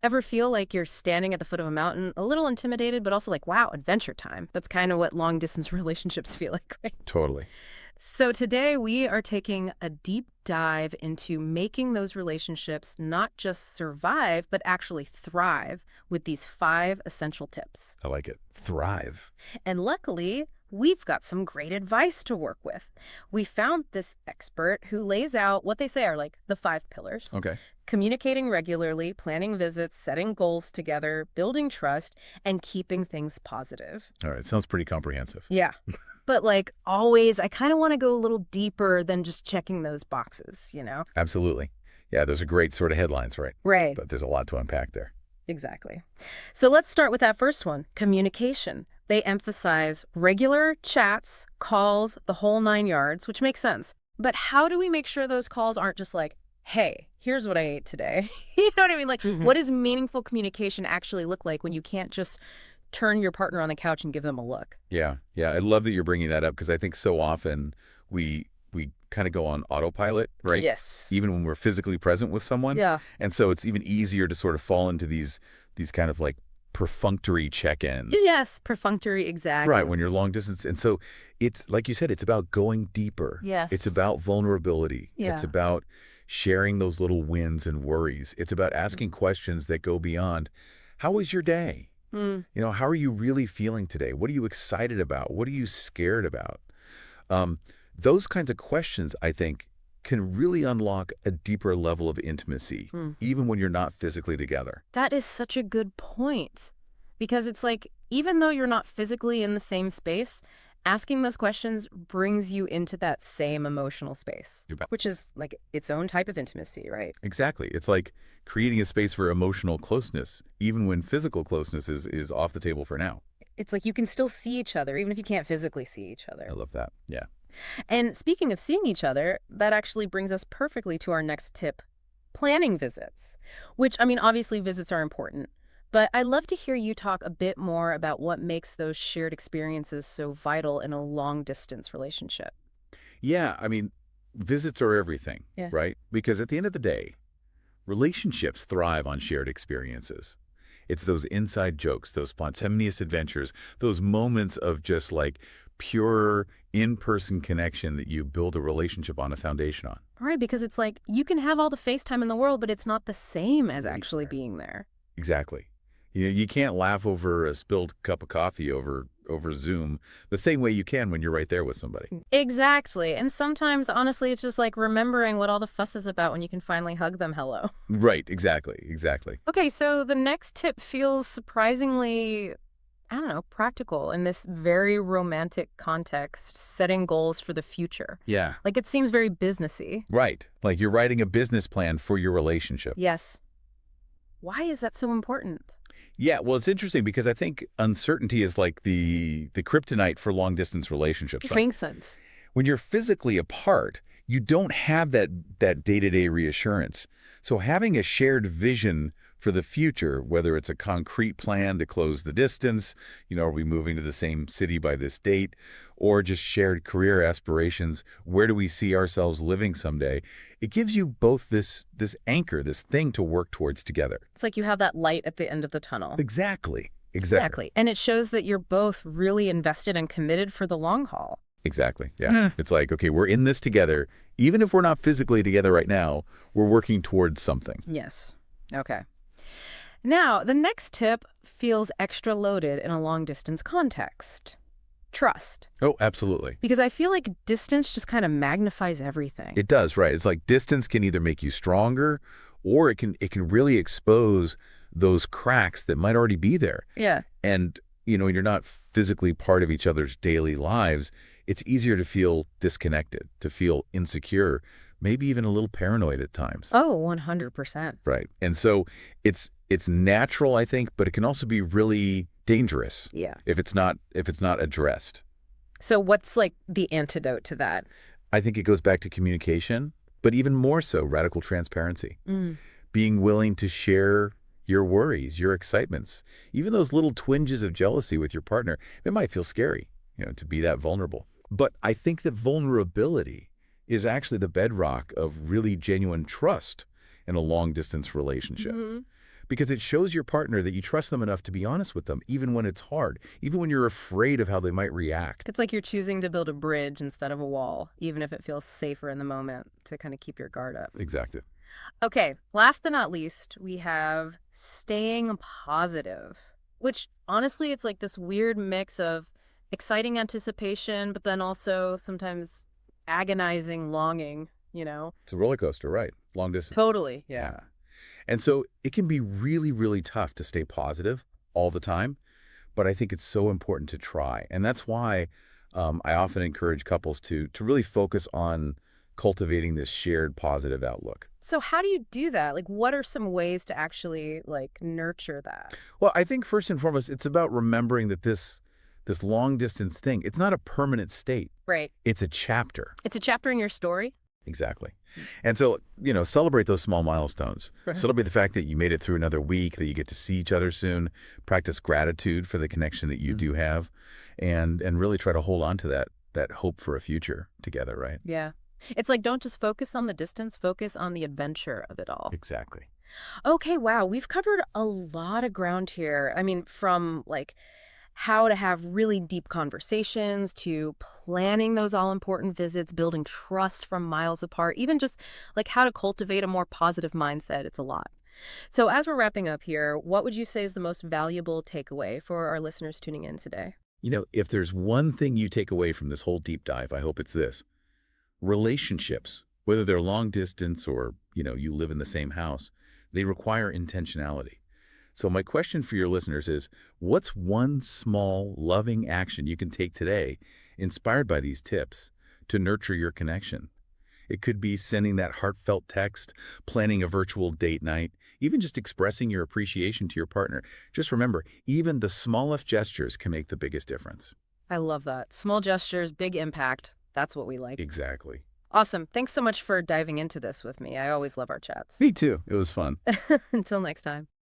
Ever feel like you're standing at the foot of a mountain, a little intimidated, but also like, wow, adventure time? That's kind of what long distance relationships feel like, right? Totally. So today we are taking a deep dive into making those relationships not just survive, but actually thrive with these 5 essential tips. I like it. Thrive. And luckily, we've got some great advice to work with. We found this expert who lays out what they say are like the 5 pillars: Okay. communicating regularly, planning visits, setting goals together, building trust, and keeping things positive. All right. Sounds pretty comprehensive. Yeah. But like always, I kind of want to go a little deeper than just checking those boxes, you know? Absolutely. Yeah, those are great sort of headlines, right? Right. But there's a lot to unpack there. Exactly. So let's start with that first one, communication. They emphasize regular chats, calls, the whole 9 yards, which makes sense. But how do we make sure those calls aren't just like, hey, here's what I ate today? You know what I mean? Like, what does meaningful communication actually look like when you can't just turn your partner on the couch and give them a look? Yeah. Yeah. I love that you're bringing that up because I think so often we kind of go on autopilot, right? Yes. Even when we're physically present with someone. Yeah. And so it's even easier to sort of fall into these kind of like perfunctory check-ins. Yes, perfunctory, exactly. Right, when you're long distance. And so it's, like you said, it's about going deeper. Yes. It's about vulnerability. Yeah. It's about sharing those little wins and worries. It's about asking questions that go beyond, how was your day? Mm. You know, how are you really feeling today? What are you excited about? What are you scared about? Those kinds of questions, I think, can really unlock a deeper level of intimacy, even when you're not physically together. That is such a good point. Because it's like, even though you're not physically in the same space, asking those questions brings you into that same emotional space, You bet. which is like its own type of intimacy, right? Exactly. It's like creating a space for emotional closeness, even when physical closeness is off the table for now. It's like you can still see each other, even if you can't physically see each I other. love that. Yeah. And speaking of seeing each other, that actually brings us perfectly to our next tip, planning visits. Which, I mean, obviously visits are important, but I'd love to hear you talk a bit more about what makes those shared experiences so vital in a long-distance relationship. Yeah, I mean, visits are everything, Yeah. right? Because at the end of the day, relationships thrive on shared experiences. It's those inside jokes, those spontaneous adventures, those moments of just like pure in-person connection that you build a relationship on, a foundation on. Right, because it's like you can have all the FaceTime in the world, but it's not the same as actually Right. being there. Exactly. You can't laugh over a spilled cup of coffee over Zoom the same way you can when you're right there with somebody. Exactly. And sometimes, honestly, it's just like remembering what all the fuss is about when you can finally hug them hello. Right, exactly, exactly. Okay, so the next tip feels surprisingly, I don't know, practical in this very romantic context, setting goals for the future. Yeah, Like it seems very businessy. right. Like you're writing a business plan for your relationship. Yes. Why is that so important? Yeah, well, it's interesting because I think uncertainty is like the kryptonite for long distance relationships, It right? makes sense. When you're physically apart, you don't have that day-to-day reassurance. So having a shared vision for the future, whether it's a concrete plan to close the distance, are we moving to the same city by this date, or just shared career aspirations, where do we see ourselves living someday? It gives you both this anchor, this thing to work towards together. It's like you have that light at the end of the tunnel. Exactly. Exactly. Exactly. And it shows that you're both really invested and committed for the long haul. Exactly. Yeah. It's like, okay, we're in this together. Even if we're not physically together right now, we're working towards something. Yes. Okay. Now, the next tip feels extra loaded in a long-distance context. Trust. Oh, absolutely. Because I feel like distance just kind of magnifies everything. It does, right? It's like distance can either make you stronger or it can really expose those cracks that might already be there. Yeah. And, when you're not physically part of each other's daily lives, it's easier to feel disconnected, to feel insecure, maybe even a little paranoid at times. Oh, 100%. Right. And so it's natural, I think, but it can also be really dangerous Yeah. if it's not addressed. So what's like the antidote to that? I think it goes back to communication, but even more so, radical transparency. Mm. Being willing to share your worries, your excitements, even those little twinges of jealousy with your partner. It might feel scary, to be that vulnerable. But I think that vulnerability is actually the bedrock of really genuine trust in a long-distance relationship. Mm-hmm. because it shows your partner that you trust them enough to be honest with them, even when it's hard, even when you're afraid of how they might react. It's like you're choosing to build a bridge instead of a wall, even if it feels safer in the moment to kind of keep your guard up. Exactly. Okay, last but not least, we have staying positive, which honestly, it's like this weird mix of exciting anticipation, but then also sometimes agonizing longing, you know? It's a roller coaster, right? Long distance. Totally, yeah. Yeah. And so it can be really, really tough to stay positive all the time, but I think it's so important to try. And that's why I often encourage couples to really focus on cultivating this shared positive outlook. So how do you do that? Like, what are some ways to actually, like, nurture that? Well, I think first and foremost, it's about remembering that this long distance thing, it's not a permanent state. Right. It's a chapter. It's a chapter in your story? Exactly. And so, celebrate those small milestones. Right. Celebrate the fact that you made it through another week, that you get to see each other soon. Practice gratitude for the connection that you do have, and really try to hold on to that hope for a future together, right? Yeah. It's like, don't just focus on the distance, focus on the adventure of it all. Exactly. Okay, wow. We've covered a lot of ground here. I mean, from like how to have really deep conversations to planning those all important visits, building trust from miles apart, even just like how to cultivate a more positive mindset. It's a lot. So, as we're wrapping up here, what would you say is the most valuable takeaway for our listeners tuning in today? If there's one thing you take away from this whole deep dive, I hope it's this. Relationships, whether they're long distance or, you live in the same house, they require intentionality. So my question for your listeners is, what's one small, loving action you can take today, inspired by these tips, to nurture your connection? It could be sending that heartfelt text, planning a virtual date night, even just expressing your appreciation to your partner. Just remember, even the smallest gestures can make the biggest difference. I love that. Small gestures, big impact. That's what we like. Exactly. Awesome. Thanks so much for diving into this with me. I always love our chats. Me too. It was fun. Until next time.